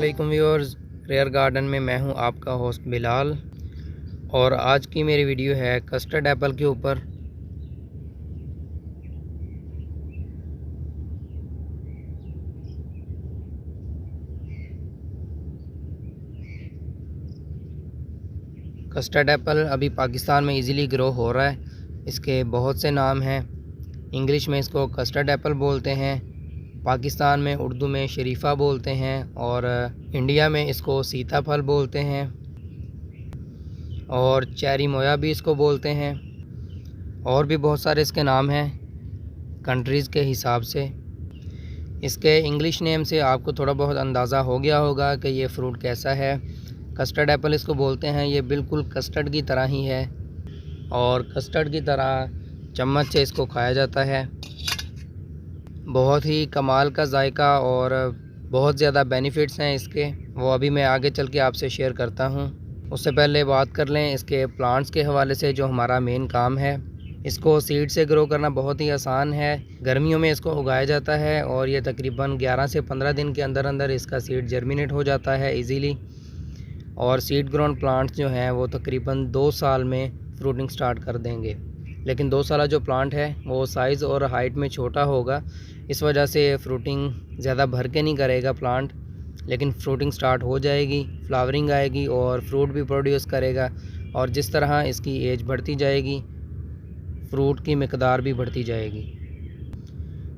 अस्सलामुअलैकुम viewers, rare garden में मैं हूं आपका होस्ट बिलाल। और आज की मेरी वीडियो है कस्टर्ड एप्पल के ऊपर। कस्टर्ड एप्पल अभी पाकिस्तान में इजीली ग्रो हो रहा है। इसके बहुत से नाम हैं। इंग्लिश में इसको कस्टर्ड एप्पल बोलते हैं, पाकिस्तान में उर्दू में शरीफा बोलते हैं, और इंडिया में इसको सीताफल बोलते हैं, और चेरी मोया भी इसको बोलते हैं। और भी बहुत सारे इसके नाम हैं कंट्रीज़ के हिसाब से। इसके इंग्लिश नेम से आपको थोड़ा बहुत अंदाज़ा हो गया होगा कि ये फ्रूट कैसा है। कस्टर्ड एप्पल इसको बोलते हैं। ये बिल्कुल कस्टर्ड की तरह ही है और कस्टर्ड की तरह चम्मच से इसको खाया जाता है। बहुत ही कमाल का जायका और बहुत ज़्यादा बेनिफिट्स हैं इसके, वो अभी मैं आगे चल के आपसे शेयर करता हूँ। उससे पहले बात कर लें इसके प्लांट्स के हवाले से, जो हमारा मेन काम है। इसको सीड से ग्रो करना बहुत ही आसान है। गर्मियों में इसको उगाया जाता है और ये तकरीबन 11 से 15 दिन के अंदर अंदर इसका सीड जर्मिनेट हो जाता है इजीली। और सीड ग्रोन प्लांट्स जो हैं वो तकरीबन 2 साल में फ्रूटिंग स्टार्ट कर देंगे। लेकिन 2 साल जो प्लांट है वो साइज़ और हाइट में छोटा होगा, इस वजह से फ्रूटिंग ज़्यादा भर के नहीं करेगा प्लांट। लेकिन फ्रूटिंग स्टार्ट हो जाएगी, फ्लावरिंग आएगी और फ्रूट भी प्रोड्यूस करेगा। और जिस तरह इसकी एज बढ़ती जाएगी, फ्रूट की मिकदार भी बढ़ती जाएगी।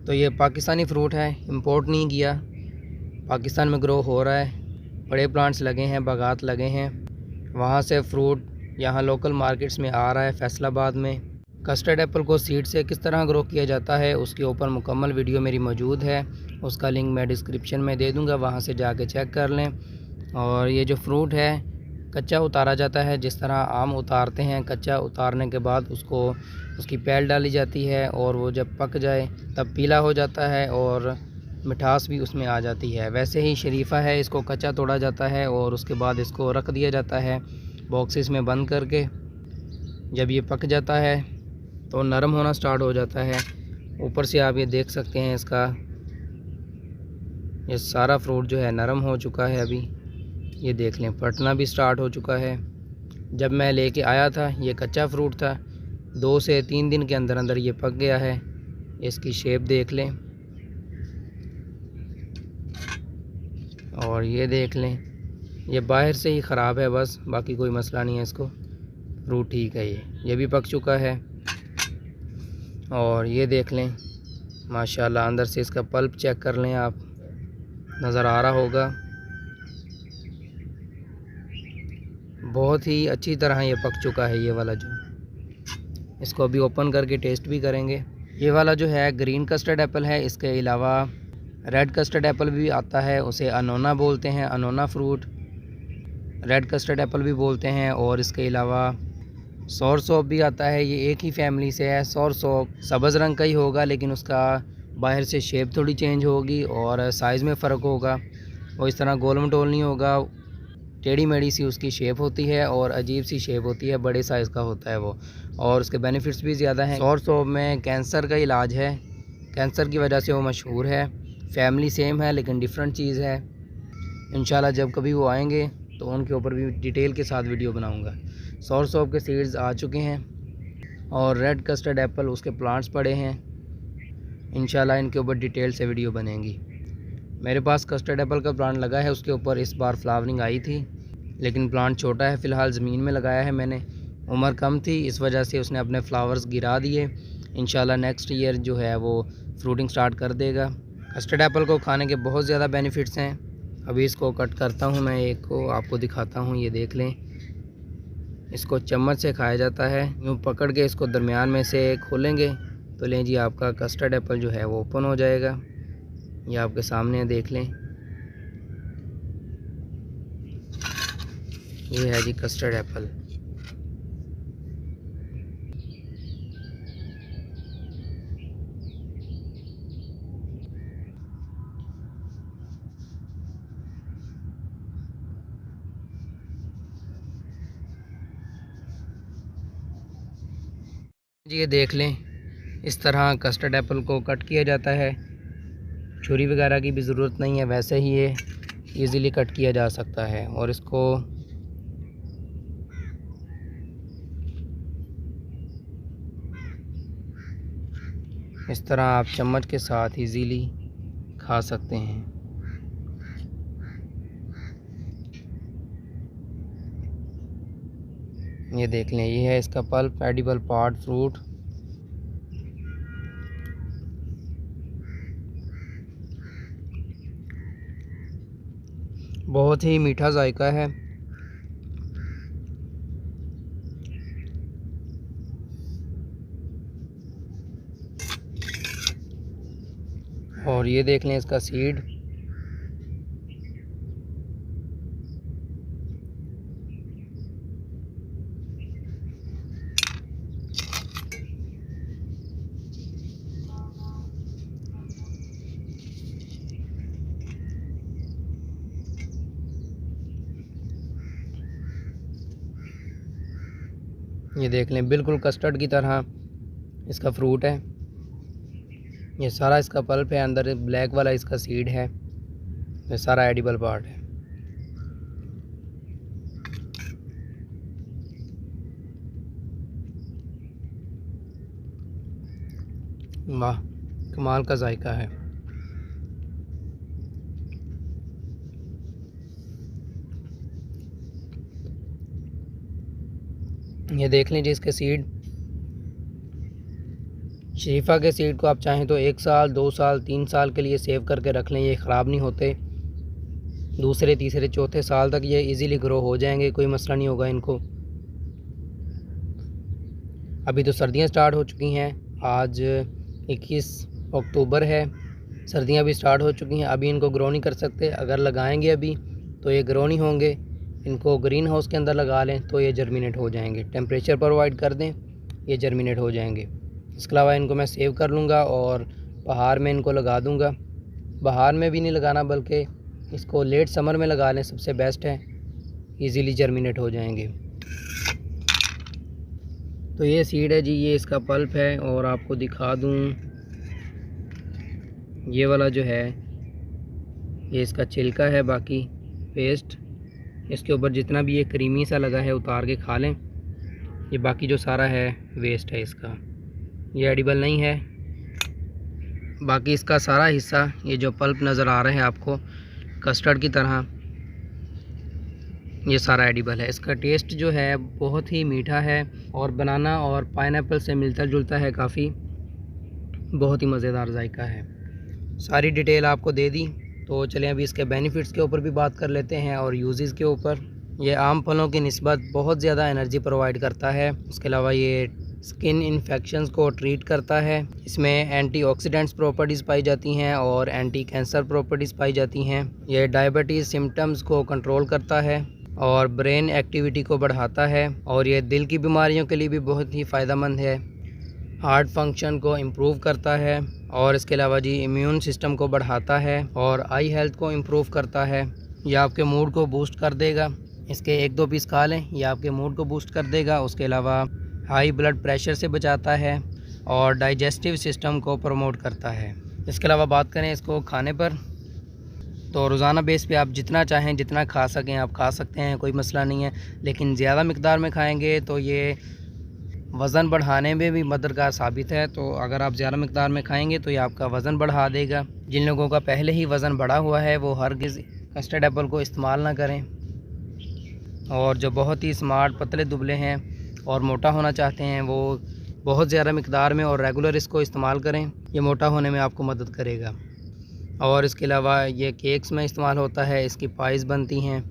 तो ये पाकिस्तानी फ्रूट है, इंपोर्ट नहीं किया, पाकिस्तान में ग्रो हो रहा है। बड़े प्लांट्स लगे हैं, बागात लगे हैं, वहाँ से फ्रूट यहाँ लोकल मार्केट्स में आ रहा है फैसलाबाद में। कस्टर्ड एप्पल को सीड से किस तरह ग्रो किया जाता है उसके ऊपर मुकम्मल वीडियो मेरी मौजूद है, उसका लिंक मैं डिस्क्रिप्शन में दे दूँगा, वहाँ से जाके चेक कर लें। और ये जो फ्रूट है कच्चा उतारा जाता है, जिस तरह आम उतारते हैं। कच्चा उतारने के बाद उसकी पैल डाली जाती है और वो जब पक जाए तब पीला हो जाता है और मिठास भी उसमें आ जाती है। वैसे ही शरीफा है, इसको कच्चा तोड़ा जाता है और उसके बाद इसको रख दिया जाता है बॉक्सेस में बंद करके। जब ये पक जाता है तो नरम होना स्टार्ट हो जाता है। ऊपर से आप ये देख सकते हैं, इसका ये सारा फ्रूट जो है नरम हो चुका है। अभी ये देख लें, फटना भी स्टार्ट हो चुका है। जब मैं लेके आया था ये कच्चा फ्रूट था, 2 से 3 दिन के अंदर अंदर ये पक गया है। इसकी शेप देख लें और ये देख लें, ये बाहर से ही ख़राब है बस, बाकी कोई मसला नहीं है। इसको फ्रूट ठीक है, ये भी पक चुका है। और ये देख लें माशाल्लाह, अंदर से इसका पल्प चेक कर लें, आप नज़र आ रहा होगा। बहुत ही अच्छी तरह ये पक चुका है ये वाला जो। इसको अभी ओपन करके टेस्ट भी करेंगे। ये वाला जो है ग्रीन कस्टर्ड एप्पल है। इसके अलावा रेड कस्टर्ड एप्पल भी आता है, उसे अनोना बोलते हैं, अनोना फ्रूट रेड कस्टर्ड एप्पल भी बोलते हैं। और इसके अलावा सौर सौप भी आता है, ये एक ही फैमिली से है। सौर सौप सब्ज़ रंग का ही होगा, लेकिन उसका बाहर से शेप थोड़ी चेंज होगी और साइज़ में फ़र्क होगा। वो इस तरह गोल मटोल नहीं होगा, टेढ़ी मेढ़ी सी उसकी शेप होती है और अजीब सी शेप होती है, बड़े साइज़ का होता है वो। और उसके बेनिफिट्स भी ज़्यादा हैं। सौर सौप में कैंसर का इलाज है, कैंसर की वजह से वो मशहूर है। फैमिली सेम है लेकिन डिफरेंट चीज़ है। इंशाल्लाह जब कभी वो आएंगे तो उनके ऊपर भी डिटेल के साथ वीडियो बनाऊंगा। सौर सौप के सीड्स आ चुके हैं और रेड कस्टर्ड एप्पल उसके प्लांट्स पड़े हैं। इंशाल्लाह इनके ऊपर डिटेल से वीडियो बनेगी। मेरे पास कस्टर्ड एप्पल का प्लांट लगा है, उसके ऊपर इस बार फ्लावरिंग आई थी, लेकिन प्लांट छोटा है। फ़िलहाल ज़मीन में लगाया है मैंने, उम्र कम थी इस वजह से उसने अपने फ्लावर्स गिरा दिए। इंशाल्लाह नेक्स्ट ईयर जो है वो फ्रूटिंग स्टार्ट कर देगा। कस्टर्ड एप्पल को खाने के बहुत ज़्यादा बेनिफिट्स हैं। अभी इसको कट करता हूँ मैं, एक को आपको दिखाता हूँ, ये देख लें। इसको चम्मच से खाया जाता है, यूँ पकड़ के इसको दरमियान में से खोलेंगे तो लें जी, आपका कस्टर्ड एप्पल जो है वो ओपन हो जाएगा। ये आपके सामने देख लें, ये है जी कस्टर्ड एप्पल। जी ये देख लें, इस तरह कस्टर्ड एप्पल को कट किया जाता है। छुरी वगैरह की भी ज़रूरत नहीं है, वैसे ही ये इजीली कट किया जा सकता है। और इसको इस तरह आप चम्मच के साथ इजीली खा सकते हैं। ये देख लें, ये है इसका पल्प, एडिबल पार्ट फ्रूट। बहुत ही मीठा जायका है। और ये देख लें इसका सीड। ये देख लें, बिल्कुल कस्टर्ड की तरह इसका फ्रूट है। ये सारा इसका पल्प है, अंदर ब्लैक वाला इसका सीड है। ये सारा एडिबल पार्ट है। वाह, कमाल का जायका है। ये देख लीजिए इसके सीड। शरीफा के सीड को आप चाहें तो 1 साल, 2 साल, 3 साल के लिए सेव करके रख लें, ये ख़राब नहीं होते। दूसरे, तीसरे, चौथे साल तक ये इजीली ग्रो हो जाएंगे, कोई मसला नहीं होगा इनको। अभी तो सर्दियां स्टार्ट हो चुकी हैं, आज 21 अक्टूबर है, सर्दियां भी स्टार्ट हो चुकी हैं। अभी इनको ग्रो नहीं कर सकते, अगर लगाएंगे अभी तो ये ग्रो नहीं होंगे। इनको ग्रीन हाउस के अंदर लगा लें तो ये जर्मिनेट हो जाएंगे। टेम्परेचर प्रोवाइड कर दें, ये जर्मिनेट हो जाएंगे। इसके अलावा इनको मैं सेव कर लूँगा और बहार में इनको लगा दूँगा। बहार में भी नहीं लगाना, बल्कि इसको लेट समर में लगा लें, सबसे बेस्ट है, इजीली जर्मिनेट हो जाएंगे। तो ये सीड है जी, ये इसका पल्प है। और आपको दिखा दूँ, ये वाला जो है ये इसका छिलका है, बाकी पेस्ट इसके ऊपर जितना भी ये क्रीमी सा लगा है उतार के खा लें। ये बाकी जो सारा है वेस्ट है इसका, ये एडिबल नहीं है। बाकी इसका सारा हिस्सा, ये जो पल्प नज़र आ रहा है आपको कस्टर्ड की तरह, ये सारा एडिबल है। इसका टेस्ट जो है बहुत ही मीठा है और बनाना और पाइनएप्पल से मिलता जुलता है काफ़ी, बहुत ही मज़ेदार जायका है। सारी डिटेल आपको दे दी, तो चलें अभी इसके बेनिफिट्स के ऊपर भी बात कर लेते हैं और यूजेस के ऊपर। ये आम फलों की निस्बत बहुत ज़्यादा एनर्जी प्रोवाइड करता है। उसके अलावा ये स्किन इन्फेक्शंस को ट्रीट करता है। इसमें एंटीऑक्सीडेंट्स प्रॉपर्टीज़ पाई जाती हैं और एंटी कैंसर प्रॉपर्टीज़ पाई जाती हैं। ये डायबिटीज़ सिम्टम्स को कंट्रोल करता है और ब्रेन एक्टिविटी को बढ़ाता है। और ये दिल की बीमारियों के लिए भी बहुत ही फ़ायदेमंद है, हार्ट फंक्शन को इम्प्रूव करता है। और इसके अलावा जी इम्यून सिस्टम को बढ़ाता है और आई हेल्थ को इम्प्रूव करता है। यह आपके मूड को बूस्ट कर देगा। इसके 1-2 पीस खा लें, यह आपके मूड को बूस्ट कर देगा। उसके अलावा हाई ब्लड प्रेशर से बचाता है और डाइजेस्टिव सिस्टम को प्रमोट करता है। इसके अलावा बात करें इसको खाने पर, तो रोज़ाना बेस पे आप जितना चाहें जितना खा सकें आप खा सकते हैं, कोई मसला नहीं है। लेकिन ज़्यादा मिकदार में खाएंगे तो ये वज़न बढ़ाने में भी मददगार साबित है। तो अगर आप ज़्यादा मिकदार में खाएंगे तो ये आपका वज़न बढ़ा देगा। जिन लोगों का पहले ही वज़न बढ़ा हुआ है वो हरगिज़ कस्टर्ड एप्पल को इस्तेमाल ना करें। और जो बहुत ही स्मार्ट, पतले दुबले हैं और मोटा होना चाहते हैं वो बहुत ज़्यादा मिकदार में और रेगुलर इसको इस्तेमाल करें, ये मोटा होने में आपको मदद करेगा। और इसके अलावा ये केक्स में इस्तेमाल होता है, इसकी पाइज़ बनती हैं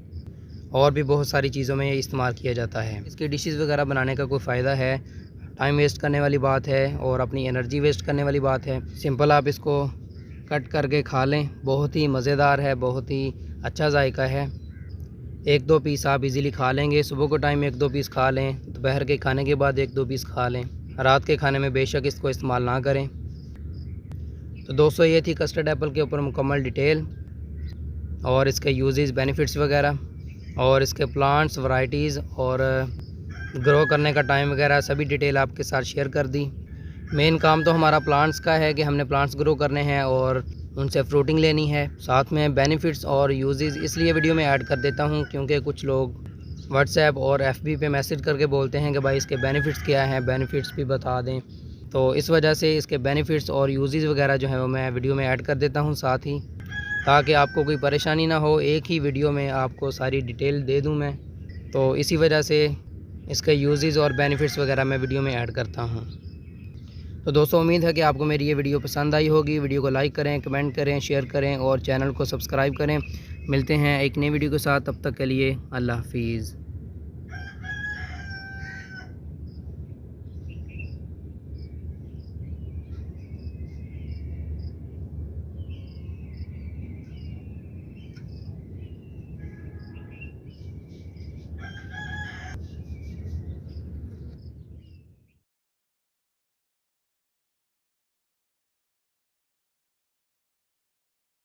और भी बहुत सारी चीज़ों में ये इस्तेमाल किया जाता है। इसकी डिशेस वगैरह बनाने का कोई फ़ायदा है, टाइम वेस्ट करने वाली बात है और अपनी एनर्जी वेस्ट करने वाली बात है। सिंपल आप इसको कट करके खा लें, बहुत ही मज़ेदार है, बहुत ही अच्छा जायका है। 1-2 पीस आप इजीली खा लेंगे। सुबह को टाइम 1-2 पीस खा लें, दोपहर के खाने के बाद 1-2 पीस खा लें, रात के खाने में बेशक इसको इस्तेमाल ना करें। तो दोस्तों ये थी कस्टर्ड एप्पल के ऊपर मुकम्मल डिटेल और इसके यूजेस, बेनिफिट्स वगैरह और इसके प्लांट्स, वैरायटीज़ और ग्रो करने का टाइम वगैरह सभी डिटेल आपके साथ शेयर कर दी। मेन काम तो हमारा प्लांट्स का है कि हमने प्लांट्स ग्रो करने हैं और उनसे फ्रूटिंग लेनी है। साथ में बेनिफिट्स और यूजेस इसलिए वीडियो में ऐड कर देता हूँ क्योंकि कुछ लोग व्हाट्सएप और एफबी पे मैसेज करके बोलते हैं कि भाई इसके बेनिफिट्स क्या हैं, बेनिफिट्स भी बता दें। तो इस वजह से इसके बेनिफिट्स और यूजेस वगैरह जो है वो मैं वीडियो में ऐड कर देता हूँ साथ ही, ताकि आपको कोई परेशानी ना हो, एक ही वीडियो में आपको सारी डिटेल दे दूँ मैं। तो इसी वजह से इसके यूजेस और बेनिफिट्स वगैरह मैं वीडियो में ऐड करता हूँ। तो दोस्तों उम्मीद है कि आपको मेरी ये वीडियो पसंद आई होगी। वीडियो को लाइक करें, कमेंट करें, शेयर करें और चैनल को सब्सक्राइब करें। मिलते हैं एक नई वीडियो के साथ, तब तक के लिए अल्लाह हाफिज़।